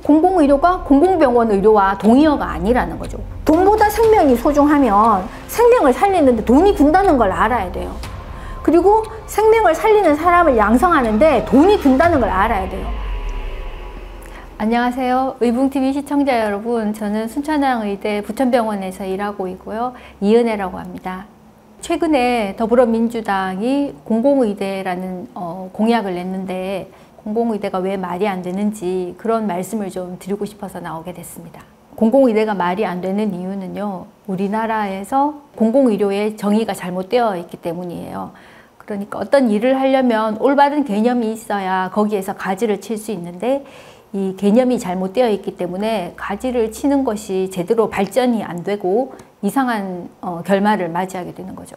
공공의료가 공공병원 의료와 동의어가 아니라는 거죠. 돈보다 생명이 소중하면 생명을 살리는데 돈이 든다는 걸 알아야 돼요. 그리고 생명을 살리는 사람을 양성하는데 돈이 든다는 걸 알아야 돼요. 안녕하세요. 의붕TV 시청자 여러분, 저는 순천향의대 부천병원에서 일하고 있고요. 이은혜라고 합니다. 최근에 더불어민주당이 공공의대라는 공약을 냈는데 공공의대가 왜 말이 안 되는지 그런 말씀을 좀 드리고 싶어서 나오게 됐습니다. 공공의대가 말이 안 되는 이유는요, 우리나라에서 공공의료의 정의가 잘못되어 있기 때문이에요. 그러니까 어떤 일을 하려면 올바른 개념이 있어야 거기에서 가지를 칠 수 있는데 이 개념이 잘못되어 있기 때문에 가지를 치는 것이 제대로 발전이 안 되고 이상한 결말을 맞이하게 되는 거죠.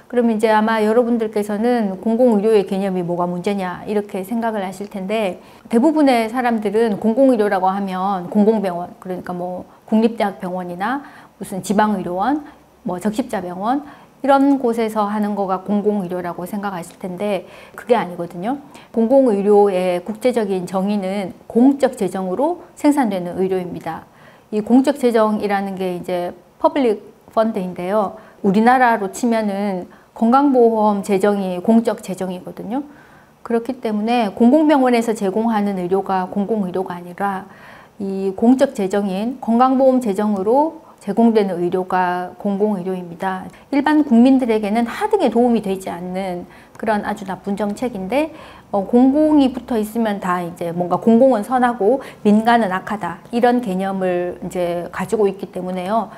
그러면 이제 아마 여러분들께서는 공공의료의 개념이 뭐가 문제냐 이렇게 생각을 하실 텐데, 대부분의 사람들은 공공의료라고 하면 공공병원, 그러니까 뭐 국립대학병원이나 무슨 지방의료원, 뭐 적십자병원 이런 곳에서 하는 거가 공공의료라고 생각하실 텐데 그게 아니거든요. 공공의료의 국제적인 정의는 공적 재정으로 생산되는 의료입니다. 이 공적 재정이라는 게 이제 퍼블릭 펀드인데요. 우리나라로 치면은 건강보험 재정이 공적 재정이거든요. 그렇기 때문에 공공병원에서 제공하는 의료가 공공의료가 아니라 이 공적 재정인 건강보험 재정으로 제공되는 의료가 공공의료입니다. 일반 국민들에게는 하등에 도움이 되지 않는 그런 아주 나쁜 정책인데, 공공이 붙어 있으면 다 이제 뭔가 공공은 선하고 민간은 악하다 이런 개념을 이제 가지고 있기 때문에요.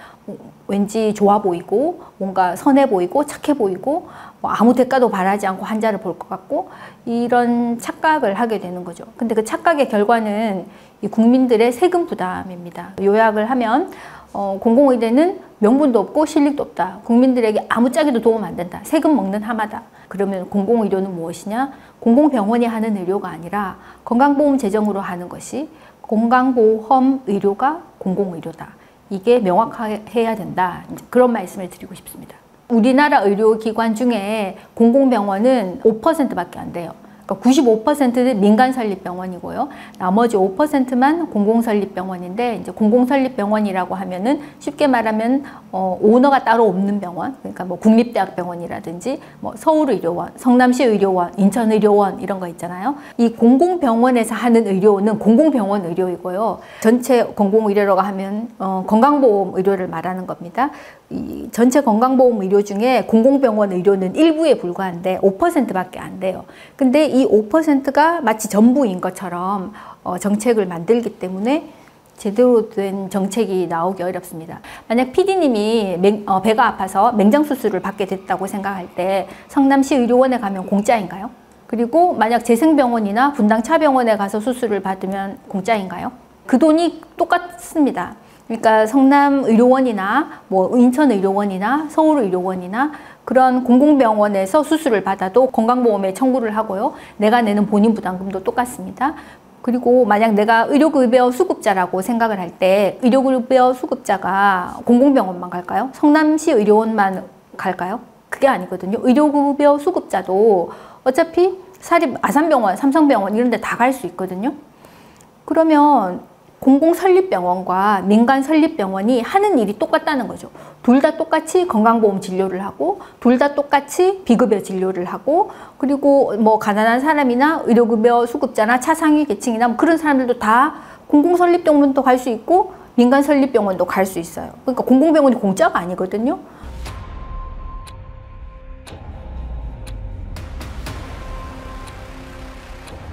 왠지 좋아 보이고 뭔가 선해 보이고 착해 보이고 아무 대가도 바라지 않고 환자를 볼 것 같고 이런 착각을 하게 되는 거죠. 근데 그 착각의 결과는 이 국민들의 세금 부담입니다. 요약을 하면 공공의대는 명분도 없고 실력도 없다. 국민들에게 아무짝에도 도움 안 된다. 세금 먹는 하마다. 그러면 공공의료는 무엇이냐? 공공병원이 하는 의료가 아니라 건강보험 재정으로 하는 것이 건강보험 의료가 공공의료다. 이게 명확해야 된다. 그런 말씀을 드리고 싶습니다. 우리나라 의료기관 중에 공공병원은 5%밖에 안 돼요. 그러니까 95%는 민간설립병원이고요. 나머지 5%만 공공설립병원인데, 이제 공공설립병원이라고 하면은 쉽게 말하면 오너가 따로 없는 병원, 그러니까 뭐 국립대학병원이라든지 뭐 서울의료원, 성남시의료원, 인천의료원 이런 거 있잖아요. 이 공공병원에서 하는 의료는 공공병원 의료이고요. 전체 공공의료라고 하면 건강보험 의료를 말하는 겁니다. 이 전체 건강보험 의료 중에 공공병원 의료는 일부에 불과한데 5%밖에 안 돼요. 근데 이 5%가 마치 전부인 것처럼 정책을 만들기 때문에 제대로 된 정책이 나오기 어렵습니다. 만약 PD님이 배가 아파서 맹장수술을 받게 됐다고 생각할 때 성남시 의료원에 가면 공짜인가요? 그리고 만약 재생병원이나 분당차병원에 가서 수술을 받으면 공짜인가요? 그 돈이 똑같습니다. 그러니까 성남의료원이나 뭐 인천의료원이나 서울의료원이나 그런 공공병원에서 수술을 받아도 건강보험에 청구를 하고요. 내가 내는 본인부담금도 똑같습니다. 그리고 만약 내가 의료급여 수급자라고 생각을 할 때 의료급여 수급자가 공공병원만 갈까요? 성남시 의료원만 갈까요? 그게 아니거든요. 의료급여 수급자도 어차피 사립 아산병원, 삼성병원 이런 데 다 갈 수 있거든요. 그러면 공공설립병원과 민간설립병원이 하는 일이 똑같다는 거죠. 둘 다 똑같이 건강보험 진료를 하고 둘 다 똑같이 비급여 진료를 하고, 그리고 뭐 가난한 사람이나 의료급여 수급자나 차상위 계층이나 뭐 그런 사람들도 다 공공설립병원도 갈 수 있고 민간설립병원도 갈 수 있어요. 그러니까 공공병원이 공짜가 아니거든요.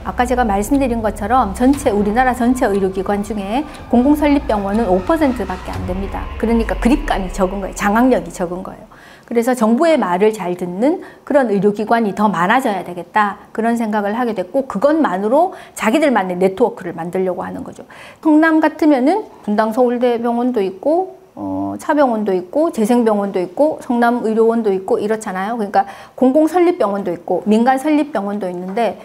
아까 제가 말씀드린 것처럼 우리나라 전체 의료기관 중에 공공설립병원은 5%밖에 안 됩니다. 그러니까 그립감이 적은 거예요. 장악력이 적은 거예요. 그래서 정부의 말을 잘 듣는 그런 의료기관이 더 많아져야 되겠다. 그런 생각을 하게 됐고, 그것만으로 자기들만의 네트워크를 만들려고 하는 거죠. 성남 같으면은 분당 서울대병원도 있고 차병원도 있고 재생병원도 있고 성남의료원도 있고 이렇잖아요. 그러니까 공공설립병원도 있고 민간설립병원도 있는데,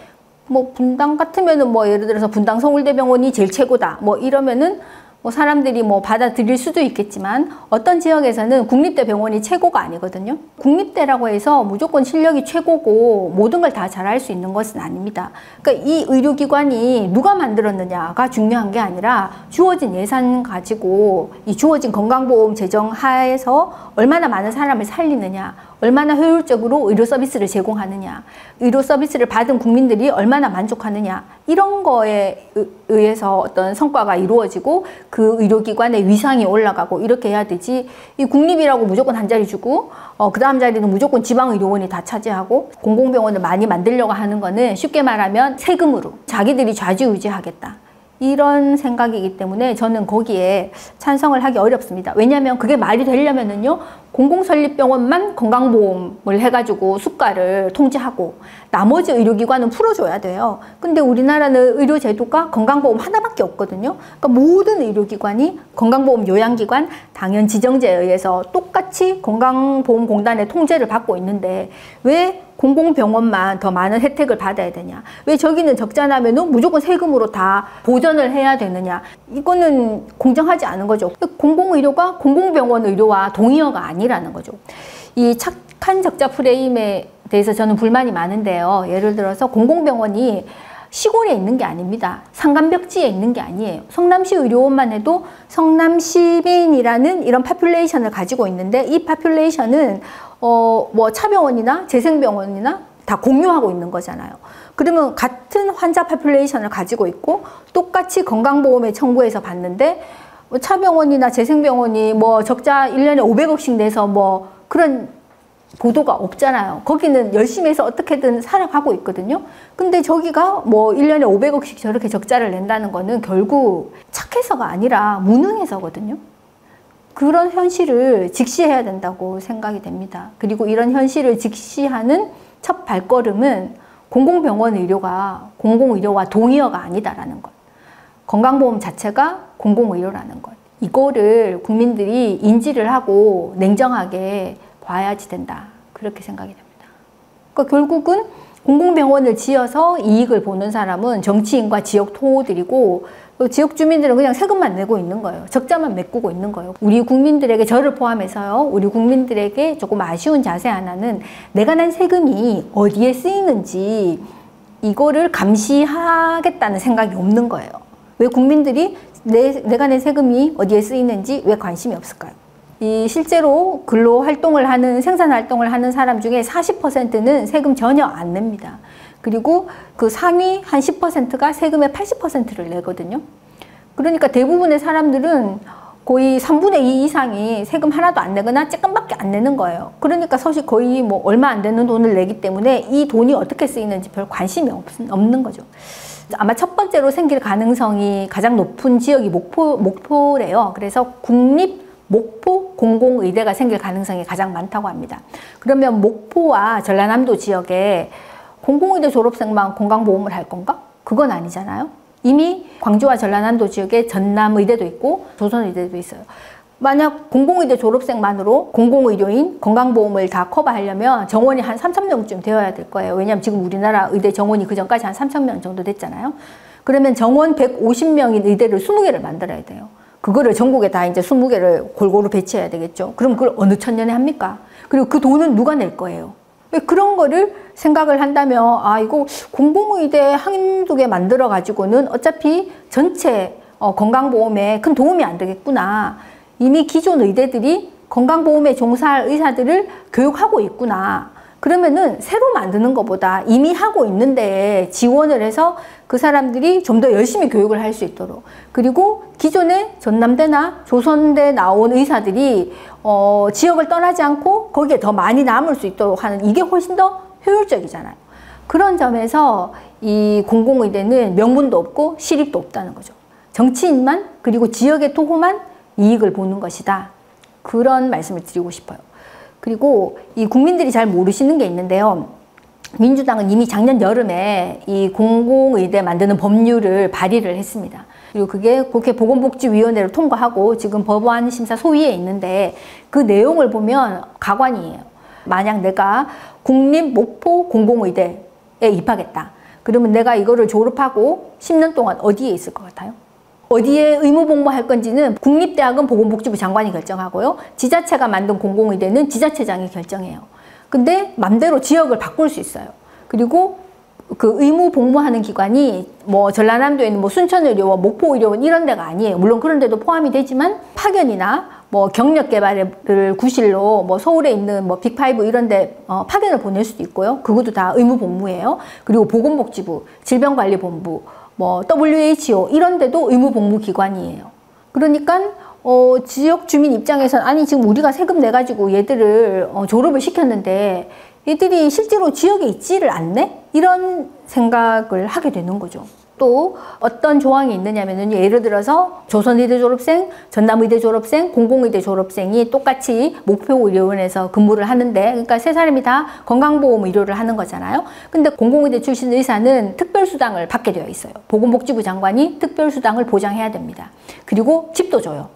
뭐 분당 같으면은 뭐 예를 들어서 분당 서울대병원이 제일 최고다 뭐 이러면은 뭐 사람들이 뭐 받아들일 수도 있겠지만 어떤 지역에서는 국립대 병원이 최고가 아니거든요. 국립대라고 해서 무조건 실력이 최고고 모든 걸 다 잘할 수 있는 것은 아닙니다. 그러니까 이 의료기관이 누가 만들었느냐가 중요한 게 아니라 주어진 예산 가지고 이 주어진 건강보험 재정 하에서 얼마나 많은 사람을 살리느냐, 얼마나 효율적으로 의료 서비스를 제공하느냐, 의료 서비스를 받은 국민들이 얼마나 만족하느냐, 이런 거에 의해서 어떤 성과가 이루어지고 그 의료기관의 위상이 올라가고 이렇게 해야 되지, 이 국립이라고 무조건 한 자리 주고 그 다음 자리는 무조건 지방의료원이 다 차지하고 공공병원을 많이 만들려고 하는 거는 쉽게 말하면 세금으로 자기들이 좌지우지하겠다, 이런 생각이기 때문에 저는 거기에 찬성을 하기 어렵습니다. 왜냐하면 그게 말이 되려면은요, 공공설립병원만 건강보험을 해가지고 수가를 통제하고 나머지 의료기관은 풀어줘야 돼요. 근데 우리나라는 의료제도가 건강보험 하나밖에 없거든요. 그러니까 모든 의료기관이 건강보험 요양기관 당연 지정제에 의해서 똑같이 건강보험공단의 통제를 받고 있는데 왜 공공병원만 더 많은 혜택을 받아야 되냐, 왜 저기는 적자 나면은 무조건 세금으로 다 보전을 해야 되느냐, 이거는 공정하지 않은 거죠. 공공의료가 공공병원 의료와 동의어가 아니라는 거죠. 이 착한 적자 프레임에 대해서 저는 불만이 많은데요. 예를 들어서 공공병원이 시골에 있는 게 아닙니다. 산간벽지에 있는 게 아니에요. 성남시 의료원만 해도 성남시민이라는 이런 파퓰레이션을 가지고 있는데, 이 파퓰레이션은 뭐 차병원이나 재생병원이나 다 공유하고 있는 거잖아요. 그러면 같은 환자 파퓰레이션을 가지고 있고 똑같이 건강보험에 청구해서 받는데 차병원이나 재생병원이 뭐 적자 1년에 500억씩 내서 뭐 그런 보도가 없잖아요. 거기는 열심히 해서 어떻게든 살아가고 있거든요. 근데 저기가 뭐 1년에 500억씩 저렇게 적자를 낸다는 거는 결국 착해서가 아니라 무능해서거든요. 그런 현실을 직시해야 된다고 생각이 됩니다. 그리고 이런 현실을 직시하는 첫 발걸음은 공공병원 의료가 공공의료와 동의어가 아니다라는 것. 건강보험 자체가 공공의료라는 것. 이거를 국민들이 인지를 하고 냉정하게 봐야지 된다, 그렇게 생각이 됩니다. 그러니까 결국은 공공병원을 지어서 이익을 보는 사람은 정치인과 지역 토호들이고 지역 주민들은 그냥 세금만 내고 있는 거예요. 적자만 메꾸고 있는 거예요. 우리 국민들에게, 저를 포함해서요, 우리 국민들에게 조금 아쉬운 자세 하나는 내가 낸 세금이 어디에 쓰이는지 이거를 감시하겠다는 생각이 없는 거예요. 왜 국민들이 내가 낸 세금이 어디에 쓰이는지 왜 관심이 없을까요? 이 실제로 근로활동을 하는, 생산활동을 하는 사람 중에 40%는 세금 전혀 안 냅니다. 그리고 그 상위 한 10%가 세금의 80%를 내거든요. 그러니까 대부분의 사람들은 거의 3분의 2 이상이 세금 하나도 안 내거나 조금밖에 안 내는 거예요. 그러니까 사실 거의 뭐 얼마 안 되는 돈을 내기 때문에 이 돈이 어떻게 쓰이는지 별 관심이 없는 거죠. 아마 첫 번째로 생길 가능성이 가장 높은 지역이 목포래요. 그래서 국립 목포 공공의대가 생길 가능성이 가장 많다고 합니다. 그러면 목포와 전라남도 지역에 공공의대 졸업생만 건강보험을 할 건가? 그건 아니잖아요. 이미 광주와 전라남도 지역에 전남의대도 있고 조선의대도 있어요. 만약 공공의대 졸업생만으로 공공의료인 건강보험을 다 커버하려면 정원이 한 3,000명쯤 되어야 될 거예요. 왜냐하면 지금 우리나라 의대 정원이 그전까지 한 3,000명 정도 됐잖아요. 그러면 정원 150명인 의대를 20개를 만들어야 돼요. 그거를 전국에 다 이제 20개를 골고루 배치해야 되겠죠. 그럼 그걸 어느 천년에 합니까? 그리고 그 돈은 누가 낼 거예요? 그런 거를 생각을 한다면, 아, 이거 공공의대 한두 개 만들어 가지고는 어차피 전체 건강보험에 큰 도움이 안 되겠구나. 이미 기존 의대들이 건강보험에 종사할 의사들을 교육하고 있구나. 그러면은 새로 만드는 것보다 이미 하고 있는데 지원을 해서 그 사람들이 좀 더 열심히 교육을 할 수 있도록, 그리고 기존에 전남대나 조선대 나온 의사들이 지역을 떠나지 않고 거기에 더 많이 남을 수 있도록 하는, 이게 훨씬 더 효율적이잖아요. 그런 점에서 이 공공의대는 명분도 없고 실익도 없다는 거죠. 정치인만, 그리고 지역의 토호만 이익을 보는 것이다. 그런 말씀을 드리고 싶어요. 그리고 이 국민들이 잘 모르시는 게 있는데요. 민주당은 이미 작년 여름에 이 공공의대 만드는 법률을 발의를 했습니다. 그리고 그게 국회 보건복지위원회를 통과하고 지금 법안 심사 소위에 있는데, 그 내용을 보면 가관이에요. 만약 내가 국립 목포 공공의대에 입학했다. 그러면 내가 이거를 졸업하고 10년 동안 어디에 있을 것 같아요? 어디에 의무복무할 건지는 국립대학은 보건복지부 장관이 결정하고요. 지자체가 만든 공공의대는 지자체장이 결정해요. 근데 맘대로 지역을 바꿀 수 있어요. 그리고 그 의무복무하는 기관이 뭐 전라남도에 있는 뭐 순천의료원, 목포의료원 이런 데가 아니에요. 물론 그런 데도 포함이 되지만 파견이나 뭐 경력개발을 구실로 뭐 서울에 있는 뭐 빅5 이런 데 파견을 보낼 수도 있고요. 그것도 다 의무복무예요. 그리고 보건복지부, 질병관리본부, 뭐 WHO 이런 데도 의무복무 기관이에요. 그러니까 지역 주민 입장에서는 아니 지금 우리가 세금 내가지고 얘들을 졸업을 시켰는데 얘들이 실제로 지역에 있지를 않네? 이런 생각을 하게 되는 거죠. 또 어떤 조항이 있느냐면은 예를 들어서 조선의대 졸업생, 전남의대 졸업생, 공공의대 졸업생이 똑같이 목표의료원에서 근무를 하는데 그러니까 세 사람이 다 건강보험 의료를 하는 거잖아요. 근데 공공의대 출신 의사는 특별수당을 받게 되어 있어요. 보건복지부 장관이 특별수당을 보장해야 됩니다. 그리고 집도 줘요.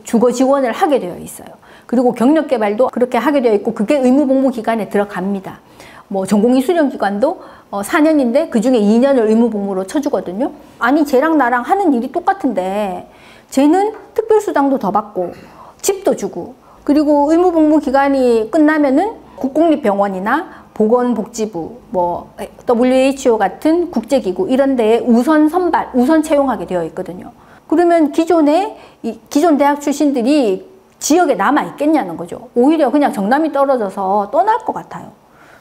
주거 지원을 하게 되어 있어요. 그리고 경력개발도 그렇게 하게 되어 있고 그게 의무복무 기간에 들어갑니다. 뭐 전공의 수련기간도 4년인데 그중에 2년을 의무복무로 쳐주거든요. 아니 쟤랑 나랑 하는 일이 똑같은데 쟤는 특별수당도 더 받고 집도 주고 그리고 의무복무 기간이 끝나면은 국공립병원이나 보건복지부, 뭐 WHO 같은 국제기구 이런 데에 우선 선발, 우선 채용하게 되어 있거든요. 그러면 기존 대학 출신들이 지역에 남아 있겠냐는 거죠. 오히려 그냥 정남이 떨어져서 떠날 것 같아요.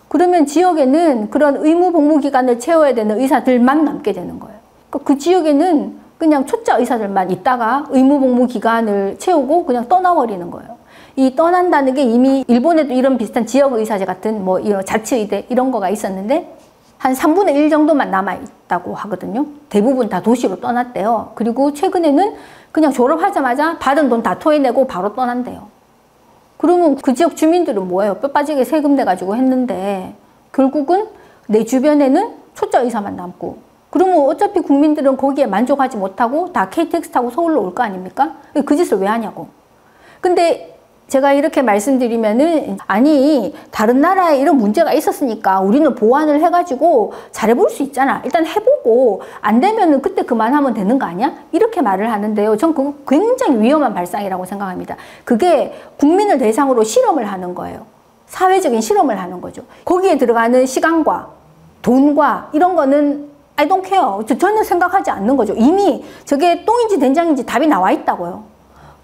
그러면 지역에는 그런 의무복무 기간을 채워야 되는 의사들만 남게 되는 거예요. 그러니까 그 지역에는 그냥 초짜 의사들만 있다가 의무복무 기간을 채우고 그냥 떠나버리는 거예요. 이 떠난다는 게 이미 일본에도 이런 비슷한 지역의사제 같은 뭐 이런 자치의대 이런 거가 있었는데 한 3분의 1 정도만 남아있다고 하거든요. 대부분 다 도시로 떠났대요. 그리고 최근에는 그냥 졸업하자마자 받은 돈 다 토해내고 바로 떠난대요. 그러면 그 지역 주민들은 뭐예요? 뼈 빠지게 세금 내가지고 했는데 결국은 내 주변에는 초짜 의사만 남고 그러면 어차피 국민들은 거기에 만족하지 못하고 다 KTX 타고 서울로 올 거 아닙니까? 그 짓을 왜 하냐고. 근데 제가 이렇게 말씀드리면은 아니 다른 나라에 이런 문제가 있었으니까 우리는 보완을 해가지고 잘해볼 수 있잖아. 일단 해보고 안 되면은 그때 그만하면 되는 거 아니야? 이렇게 말을 하는데요. 전 그거 굉장히 위험한 발상이라고 생각합니다. 그게 국민을 대상으로 실험을 하는 거예요. 사회적인 실험을 하는 거죠. 거기에 들어가는 시간과 돈과 이런 거는 I don't care. 저는 생각하지 않는 거죠. 이미 저게 똥인지 된장인지 답이 나와 있다고요.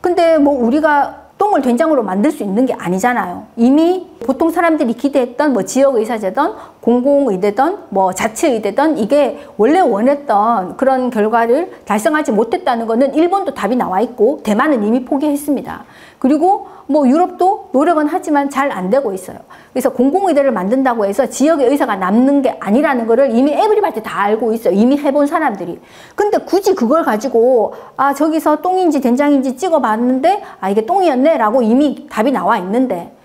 근데 뭐 우리가 똥을 된장으로 만들 수 있는 게 아니잖아요. 이미 보통 사람들이 기대했던 뭐 지역의사제든 공공의대든 뭐 자치의대든 이게 원래 원했던 그런 결과를 달성하지 못했다는 거는 일본도 답이 나와 있고 대만은 이미 포기했습니다. 그리고 뭐 유럽도 노력은 하지만 잘 안 되고 있어요. 그래서 공공의대를 만든다고 해서 지역의 의사가 남는 게 아니라는 거를 이미 에브리바디 다 알고 있어요. 이미 해본 사람들이. 근데 굳이 그걸 가지고 아 저기서 똥인지 된장인지 찍어봤는데 아 이게 똥이었네 라고 이미 답이 나와 있는데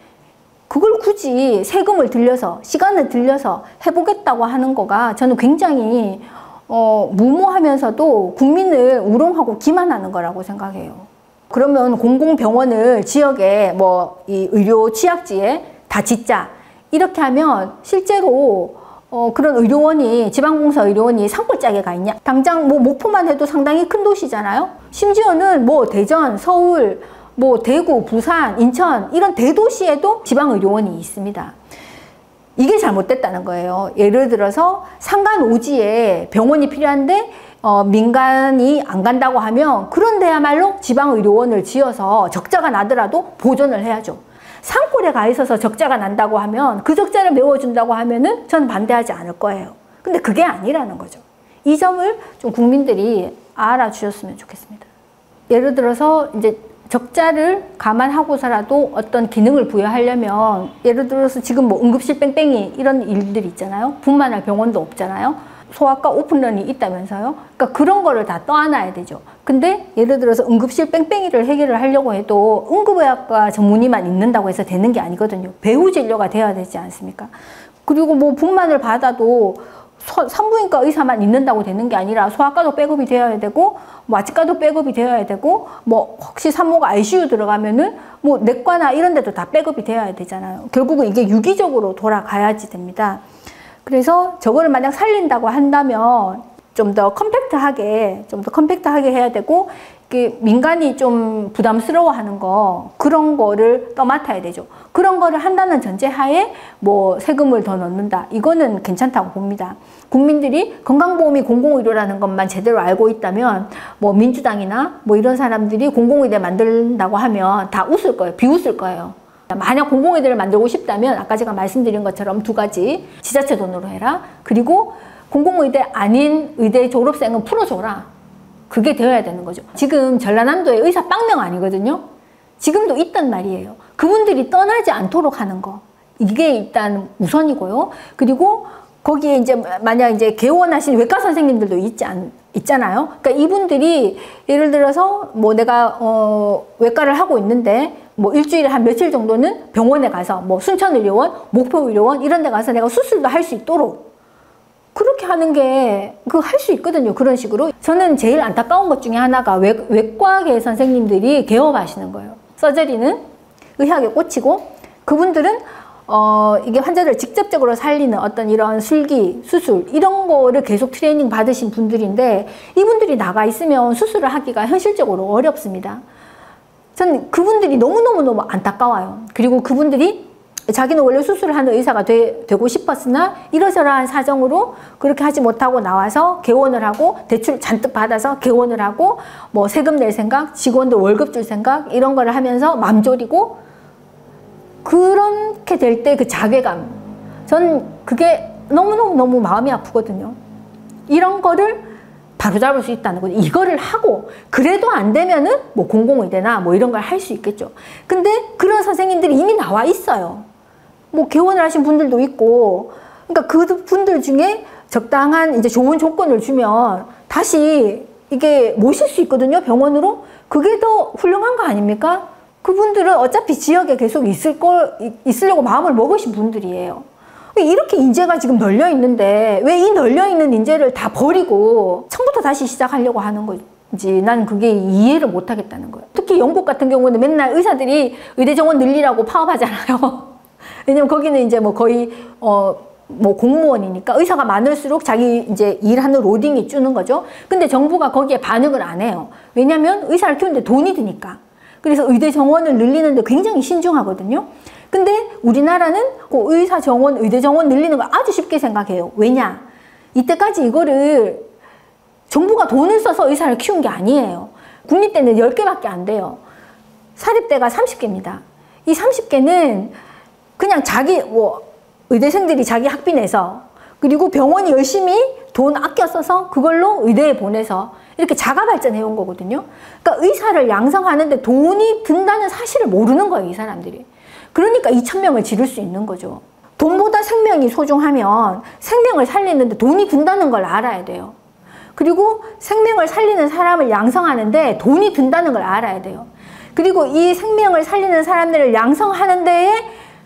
그걸 굳이 세금을 들여서 시간을 들여서 해보겠다고 하는 거가 저는 굉장히 무모하면서도 국민을 우롱하고 기만하는 거라고 생각해요. 그러면 공공병원을 지역에 뭐 이 의료 취약지에 다 짓자 이렇게 하면 실제로 그런 의료원이 지방공사 의료원이 산골짜기에 가 있냐? 당장 뭐 목포만 해도 상당히 큰 도시잖아요. 심지어는 뭐 대전, 서울, 뭐 대구, 부산, 인천 이런 대도시에도 지방의료원이 있습니다. 이게 잘못됐다는 거예요. 예를 들어서 산간 오지에 병원이 필요한데 민간이 안 간다고 하면 그런 데야말로 지방의료원을 지어서 적자가 나더라도 보존을 해야죠. 산골에 가 있어서 적자가 난다고 하면 그 적자를 메워준다고 하면은 전 반대하지 않을 거예요. 근데 그게 아니라는 거죠. 이 점을 좀 국민들이 알아주셨으면 좋겠습니다. 예를 들어서 이제 적자를 감안하고서라도 어떤 기능을 부여하려면 예를 들어서 지금 뭐 응급실 뺑뺑이 이런 일들이 있잖아요. 분만할 병원도 없잖아요. 소아과 오픈런이 있다면서요. 그러니까 그런 거를 다 떠안아야 되죠. 근데 예를 들어서 응급실 뺑뺑이를 해결을 하려고 해도 응급의학과 전문의만 있는다고 해서 되는 게 아니거든요. 배후 진료가 돼야 되지 않습니까? 그리고 뭐 분만을 받아도 산부인과 의사만 있는다고 되는 게 아니라 소아과도 백업이 되어야 되고 마취과도 백업이 되어야 되고 뭐 혹시 산모가 ICU 들어가면은 뭐 내과나 이런 데도 다 백업이 되어야 되잖아요. 결국은 이게 유기적으로 돌아가야지 됩니다. 그래서 저거를 만약 살린다고 한다면 좀 더 컴팩트하게 해야 되고, 민간이 좀 부담스러워하는 거, 그런 거를 떠맡아야 되죠. 그런 거를 한다는 전제하에 뭐 세금을 더 넣는다, 이거는 괜찮다고 봅니다. 국민들이 건강보험이 공공의료라는 것만 제대로 알고 있다면 뭐 민주당이나 뭐 이런 사람들이 공공의대 만든다고 하면 다 웃을 거예요. 비웃을 거예요. 만약 공공의대를 만들고 싶다면 아까 제가 말씀드린 것처럼 두 가지, 지자체 돈으로 해라, 그리고 공공의대 아닌 의대 졸업생은 풀어줘라. 그게 되어야 되는 거죠. 지금 전라남도에 의사 빵명 아니거든요. 지금도 있단 말이에요. 그분들이 떠나지 않도록 하는 거, 이게 일단 우선이고요. 그리고 거기에 이제 만약 이제 개원하신 외과 선생님들도 있잖아요. 그러니까 이분들이 예를 들어서 뭐 내가 외과를 하고 있는데 뭐 일주일에 한 며칠 정도는 병원에 가서 뭐 순천의료원, 목포의료원 이런 데 가서 내가 수술도 할 수 있도록 그렇게 하는 게 할 수 있거든요. 그런 식으로. 저는 제일 안타까운 것 중에 하나가 외과계 선생님들이 개업하시는 거예요. 서저리는 의학에 꽂히고, 그분들은 이게 환자들을 직접적으로 살리는 어떤 이런 술기, 수술 이런 거를 계속 트레이닝 받으신 분들인데, 이분들이 나가 있으면 수술을 하기가 현실적으로 어렵습니다. 전 그분들이 너무너무 안타까워요. 그리고 그분들이 자기는 원래 수술을 하는 의사가 되고 싶었으나 이러저러한 사정으로 그렇게 하지 못하고 나와서 개원을 하고, 대출 잔뜩 받아서 개원을 하고, 뭐 세금 낼 생각, 직원들 월급 줄 생각 이런 거를 하면서 맘 졸이고, 그렇게 될 때 그 자괴감, 전 그게 너무너무 마음이 아프거든요. 이런 거를 바로잡을 수 있다는 거죠. 이거를 하고 그래도 안 되면은 뭐 공공의대나 뭐 이런 걸 할 수 있겠죠. 근데 그런 선생님들이 이미 나와 있어요. 뭐 개원을 하신 분들도 있고, 그러니까 그 분들 중에 적당한 이제 좋은 조건을 주면 다시 이게 모실 수 있거든요, 병원으로. 그게 더 훌륭한 거 아닙니까? 그분들은 어차피 지역에 계속 있으려고 마음을 먹으신 분들이에요. 이렇게 인재가 지금 널려 있는데 왜 이 널려 있는 인재를 다 버리고 처음부터 다시 시작하려고 하는 건지 난 그게 이해를 못 하겠다는 거예요. 특히 영국 같은 경우는 맨날 의사들이 의대 정원 늘리라고 파업하잖아요. 왜냐면 거기는 이제 뭐 거의 뭐 공무원이니까 의사가 많을수록 자기 이제 일하는 로딩이 주는 거죠. 근데 정부가 거기에 반응을 안 해요. 왜냐면 의사를 키우는데 돈이 드니까. 그래서 의대 정원을 늘리는데 굉장히 신중하거든요. 근데 우리나라는 그 의사 정원, 의대 정원 늘리는 걸 아주 쉽게 생각해요. 왜냐? 이때까지 이거를 정부가 돈을 써서 의사를 키운 게 아니에요. 국립대는 10개밖에 안 돼요. 사립대가 30개입니다. 이 30개는 그냥 자기 의대생들이 자기 학비 내서, 그리고 병원이 열심히 돈 아껴 써서 그걸로 의대에 보내서 이렇게 자가 발전해 온 거거든요. 그러니까 의사를 양성하는데 돈이 든다는 사실을 모르는 거예요, 이 사람들이. 그러니까 2,000명을 지를 수 있는 거죠. 돈보다 생명이 소중하면 생명을 살리는데 돈이 든다는 걸 알아야 돼요. 그리고 생명을 살리는 사람을 양성하는데 돈이 든다는 걸 알아야 돼요. 그리고 이 생명을 살리는 사람들을 양성하는 데에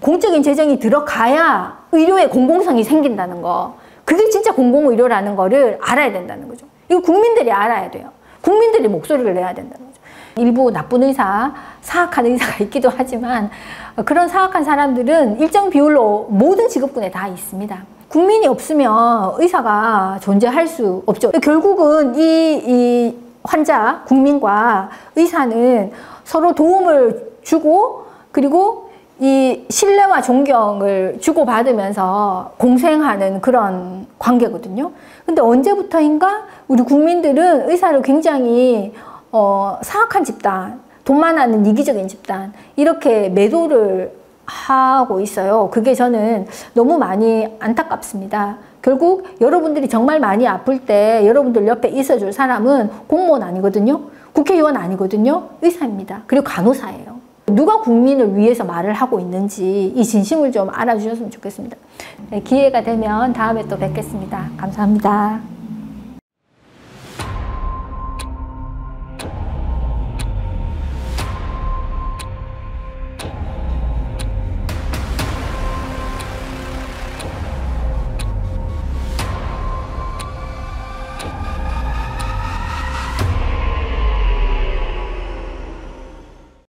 공적인 재정이 들어가야 의료의 공공성이 생긴다는 거. 그게 진짜 공공의료라는 거를 알아야 된다는 거죠. 이거 국민들이 알아야 돼요. 국민들이 목소리를 내야 된다는 거죠. 일부 나쁜 의사, 사악한 의사가 있기도 하지만 그런 사악한 사람들은 일정 비율로 모든 직업군에 다 있습니다. 국민이 없으면 의사가 존재할 수 없죠. 결국은 이 환자, 국민과 의사는 서로 도움을 주고, 그리고 이 신뢰와 존경을 주고받으면서 공생하는 그런 관계거든요. 근데 언제부터인가 우리 국민들은 의사를 굉장히 사악한 집단, 돈만 하는 이기적인 집단, 이렇게 매도를 하고 있어요. 그게 저는 너무 많이 안타깝습니다. 결국 여러분들이 정말 많이 아플 때 여러분들 옆에 있어줄 사람은 공무원 아니거든요. 국회의원 아니거든요. 의사입니다. 그리고 간호사예요. 누가 국민을 위해서 말을 하고 있는지 이 진심을 좀 알아주셨으면 좋겠습니다. 네, 기회가 되면 다음에 또 뵙겠습니다. 감사합니다.